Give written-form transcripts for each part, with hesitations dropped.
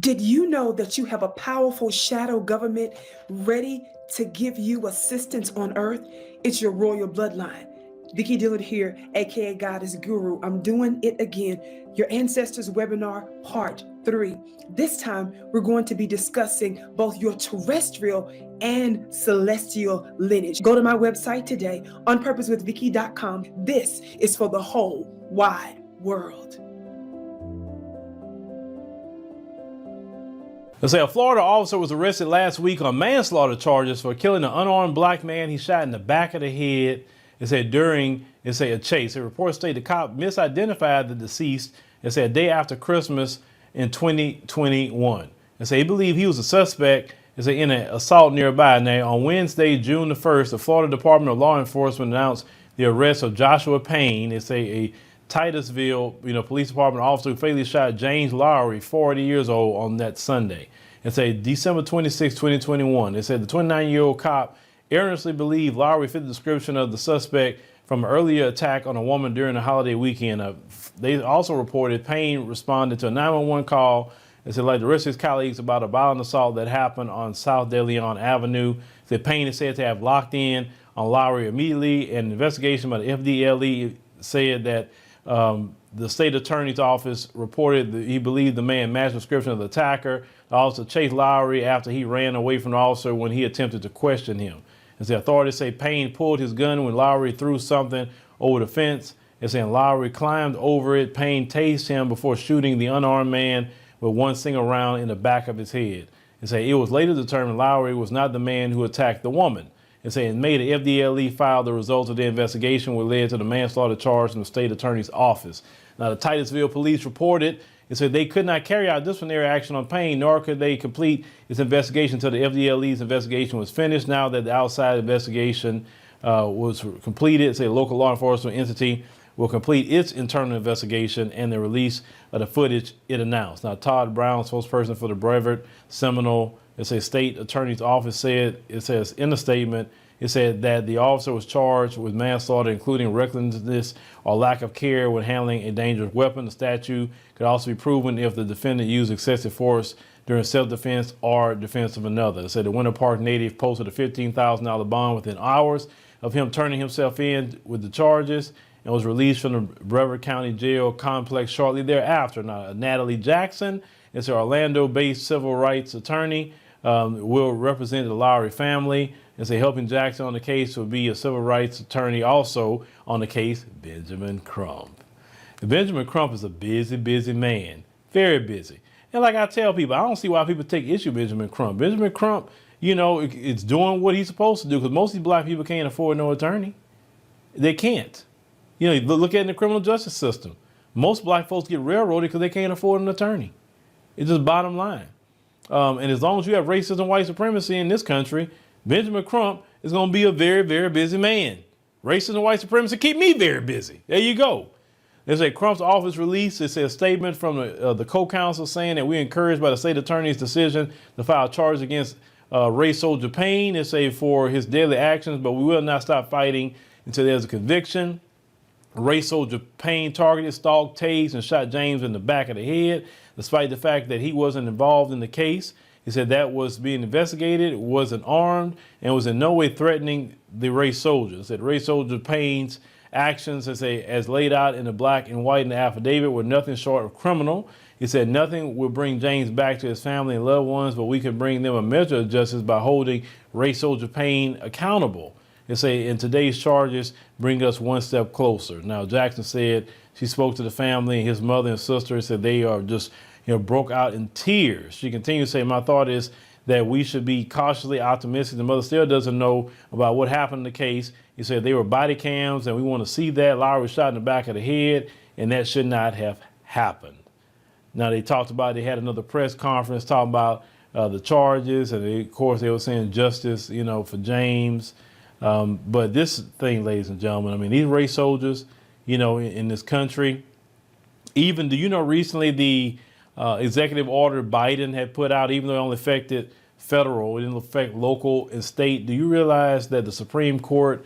Did you know that you have a powerful shadow government ready to give you assistance on earth? It's your royal bloodline. Vicki Dillard here, aka Goddess Guru. I'm doing it again. Your Ancestors Webinar Part 3. This time, we're going to be discussing both your terrestrial and celestial lineage. Go to my website today, onpurposewithvicky.com. This is for the whole wide world. Let's say a Florida officer was arrested last week on manslaughter charges for killing an unarmed black man he shot in the back of the head. It said during a chase. The report stated the cop misidentified the deceased. It said a day after Christmas in 2021. It said he believed he was a suspect. It said in an assault nearby. Now on Wednesday, June the 1st, the Florida Department of Law Enforcement announced the arrest of Joshua Payne. It's a Titusville, police department officer who fatally shot James Lowry, 40 years old, on that Sunday. It's December 26, 2021. It said the 29-year-old cop earnestly believed Lowry fit the description of the suspect from an earlier attack on a woman during the holiday weekend. They also reported Payne responded to a 911 call. It said, like the rest of his colleagues, about a violent assault that happened on South De Leon Avenue. It said Payne is said to have locked in on Lowry immediately. And an investigation by the FDLE said that the state attorney's office reported that he believed the man matched the description of the attacker. Also chased Lowry after he ran away from the officer when he attempted to question him. As the authorities say, Payne pulled his gun when Lowry threw something over the fence. It's saying Lowry climbed over it. Payne tased him before shooting the unarmed man with one single round in the back of his head. It say it was later determined Lowry was not the man who attacked the woman. It said in May, the FDLE filed the results of the investigation, which led to the manslaughter charge in the state attorney's office. Now, the Titusville police reported, it said they could not carry out disciplinary action on Payne, nor could they complete its investigation until the FDLE's investigation was finished. Now that the outside investigation was completed, it said a local law enforcement entity will complete its internal investigation and the release of the footage it announced. Now, Todd Brown, spokesperson for the Brevard Seminole, it's a state attorney's office said, it says in the statement, it said that the officer was charged with manslaughter, including recklessness or lack of care when handling a dangerous weapon. The statute could also be proven if the defendant used excessive force during self-defense or defense of another. It said the Winter Park native posted a $15,000 bond within hours of him turning himself in with the charges and was released from the Brevard County Jail complex shortly thereafter. Now, Natalie Jackson is an Orlando-based civil rights attorney, will represent the Lowry family. And say helping Jackson on the case will be a civil rights attorney also on the case, Benjamin Crump. And Benjamin Crump is a busy, busy man, very busy. And like I tell people, I don't see why people take issue with Benjamin Crump. Benjamin Crump, it's doing what he's supposed to do, because most of these black people can't afford no attorney. They can't. Look at it in the criminal justice system. Most black folks get railroaded because they can't afford an attorney. It's just bottom line. And as long as you have racism and white supremacy in this country, Benjamin Crump is going to be a very, very busy man. Racism and white supremacy keep me very busy. There you go. There's a Crump's office release. It says a statement from the co-counsel saying that we're encouraged by the state attorney's decision to file charges against Ray Soldier Payne. It's for his deadly actions, but we will not stop fighting until there's a conviction. Ray Soldier Payne targeted, stalked, tased, and shot James in the back of the head, despite the fact that he wasn't involved in the case. He said that was being investigated, wasn't armed, and was in no way threatening the Ray Soldier. He said Ray Soldier Payne's actions, as laid out in the black and white in the affidavit, were nothing short of criminal. He said nothing will bring James back to his family and loved ones, but we can bring them a measure of justice by holding Ray Soldier Payne accountable. They say, and today's charges bring us one step closer. Now, Jackson said she spoke to the family, his mother and sister, said they are just, broke out in tears. She continued to say, my thought is that we should be cautiously optimistic. The mother still doesn't know about what happened in the case. He said they were body cams and we want to see that. Lowry was shot in the back of the head and that should not have happened. Now, they had another press conference talking about the charges. And of course, they were saying justice, for James. But this thing, ladies and gentlemen, these race soldiers, in this country, even, recently the executive order Biden had put out, even though it only affected federal, it didn't affect local and state. Do you realize that the Supreme Court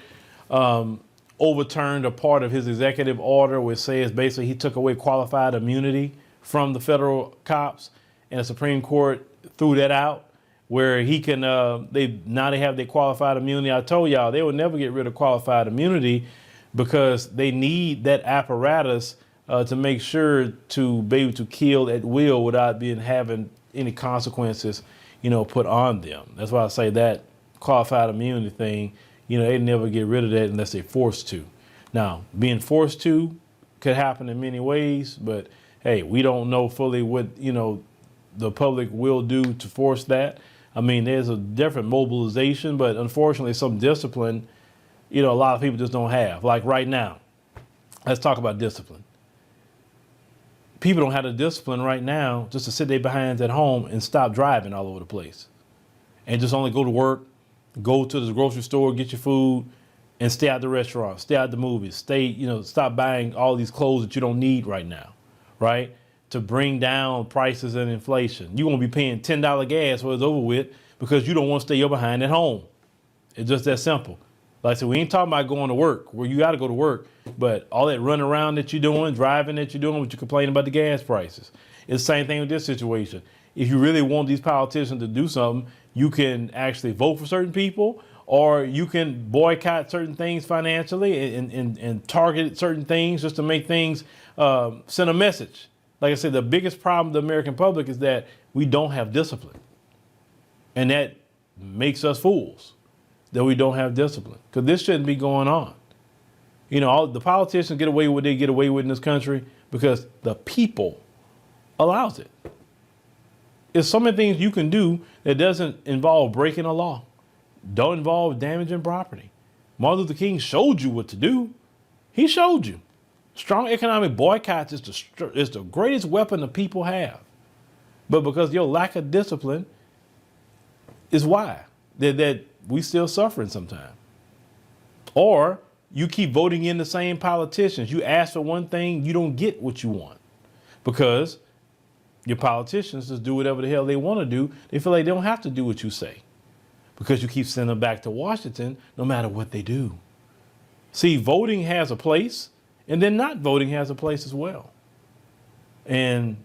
overturned a part of his executive order, which says basically he took away qualified immunity from the federal cops? and the Supreme Court threw that out, where he can, they have their qualified immunity. I told y'all they will never get rid of qualified immunity because they need that apparatus to make sure to be able to kill at will without having any consequences, put on them. That's why I say that qualified immunity thing, they never get rid of that unless they're forced to. Now, being forced to could happen in many ways, but hey, we don't know fully what, the public will do to force that. I mean, there's a different mobilization, but unfortunately some discipline, a lot of people just don't have. Like right now, let's talk about discipline. People don't have the discipline right now just to sit their behinds at home and stop driving all over the place and just only go to work, go to the grocery store, get your food, and stay out the restaurant, stay out the movies, stop buying all these clothes that you don't need right now, right? To bring down prices and inflation. You're going to be paying $10 gas when it's over with because you don't want to stay your behind at home. It's just that simple. Like I said, we ain't talking about going to work where you got to go to work, but all that running around that you're doing, driving that you're doing, but you're complaining about the gas prices. It's the same thing with this situation. If you really want these politicians to do something, you can actually vote for certain people, or you can boycott certain things financially and target certain things just to make things, send a message. Like I said, the biggest problem with the American public is that we don't have discipline. And that makes us fools, that we don't have discipline. Because this shouldn't be going on. All the politicians get away with what they get away with in this country because the people allows it. There's so many things you can do that doesn't involve breaking a law. Don't involve damaging property. Martin Luther King showed you what to do. He showed you. Strong economic boycotts is the greatest weapon the people have. But because your lack of discipline is why that we still suffering sometimes. Or you keep voting in the same politicians. You ask for one thing, you don't get what you want. Because your politicians just do whatever the hell they want to do. They feel like they don't have to do what you say. Because you keep sending them back to Washington no matter what they do. See, voting has a place. And then not voting has a place as well. And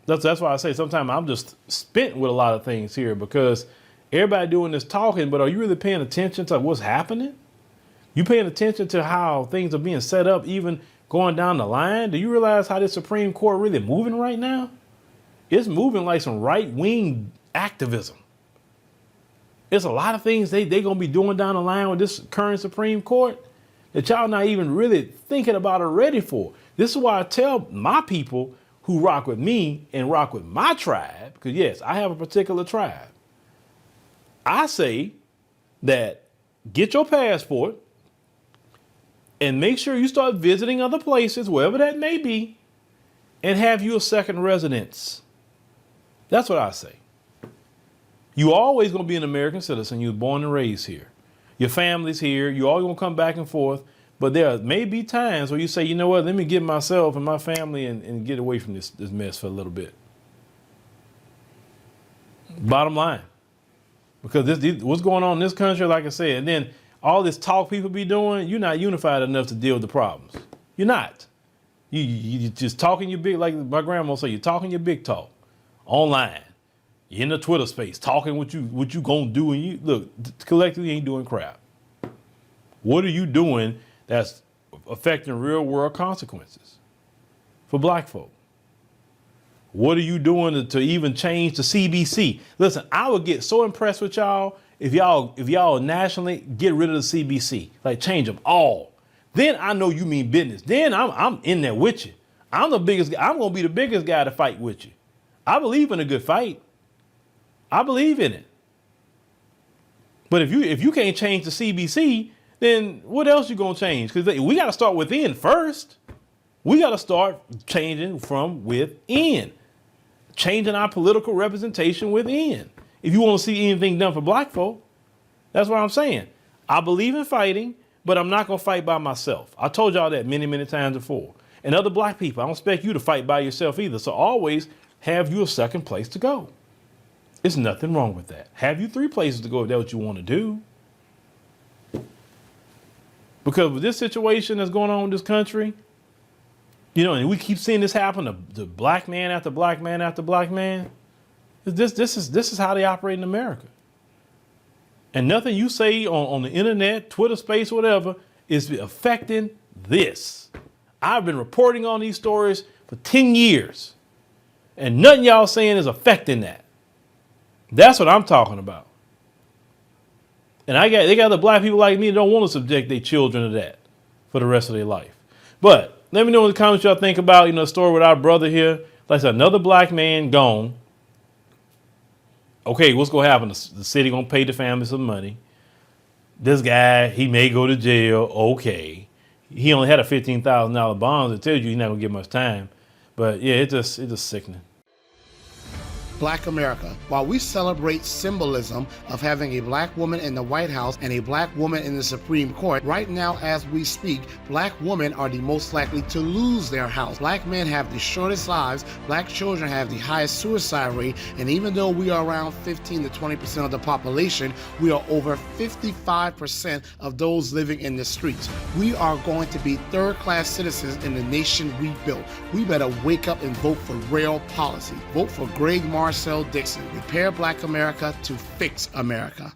that's why I say sometimes I'm just spent with a lot of things here because everybody doing this talking, but are you really paying attention to what's happening? You paying attention to how things are being set up, even going down the line? Do you realize how the Supreme Court really moving right now? It's moving like some right-wing activism. There's a lot of things they going to be doing down the line with this current Supreme Court that y'all not even really thinking about or ready for. This is why I tell my people who rock with me and rock with my tribe, because yes, I have a particular tribe. I say that get your passport and make sure you start visiting other places, wherever that may be, and have you a second residence. That's what I say. You always going to be an American citizen. You were born and raised here. Your family's here. You always going to come back and forth. But there may be times where you say, you know what, let me get myself and my family and get away from this mess for a little bit. Bottom line. Because what's going on in this country, like I said, and then all this talk people be doing, you're not unified enough to deal with the problems. You're not. You just talking your big, like my grandma say, you're talking your big talk online. You're in the Twitter space talking what you gonna do, and you look collectively ain't doing crap. What are you doing that's affecting real world consequences for black folk? What are you doing to even change the CBC? Listen, I would get so impressed with y'all if y'all nationally get rid of the CBC, like change them all. Then I know you mean business. Then I'm in there with you. I'm gonna be the biggest guy to fight with you. I believe in a good fight. I believe in it. But if you can't change the CBC, then what else you gonna change? Because we got to start within first. We got to start changing from within, changing our political representation within. If you want to see anything done for black folk, that's what I'm saying. I believe in fighting, but I'm not gonna fight by myself. I told y'all that many, many times before. And other black people, I don't expect you to fight by yourself either. So always have you a second place to go. There's nothing wrong with that. Have you 3 places to go if that's what you want to do. Because with this situation that's going on in this country, and we keep seeing this happen to black man after black man after black man. This is how they operate in America. And nothing you say on the internet, Twitter space, whatever, is affecting this. I've been reporting on these stories for 10 years. And nothing y'all saying is affecting that. That's what I'm talking about. And they got the black people like me that don't want to subject their children to that for the rest of their life. But let me know in the comments y'all think about, the story with our brother here. Like I said, another black man gone. Okay, what's going to happen? The city going to pay the family some money. This guy, he may go to jail. Okay. He only had a $15,000 bond. It tells you he's not going to get much time. But yeah, it's just sickening. Black America. While we celebrate symbolism of having a black woman in the White House and a black woman in the Supreme Court, right now as we speak, black women are the most likely to lose their house. Black men have the shortest lives, black children have the highest suicide rate, and even though we are around 15 to 20% of the population, we are over 55% of those living in the streets. We are going to be third-class citizens in the nation we built. We better wake up and vote for real policy. Vote for Greg Marcel Dixon. Repair Black America to fix America.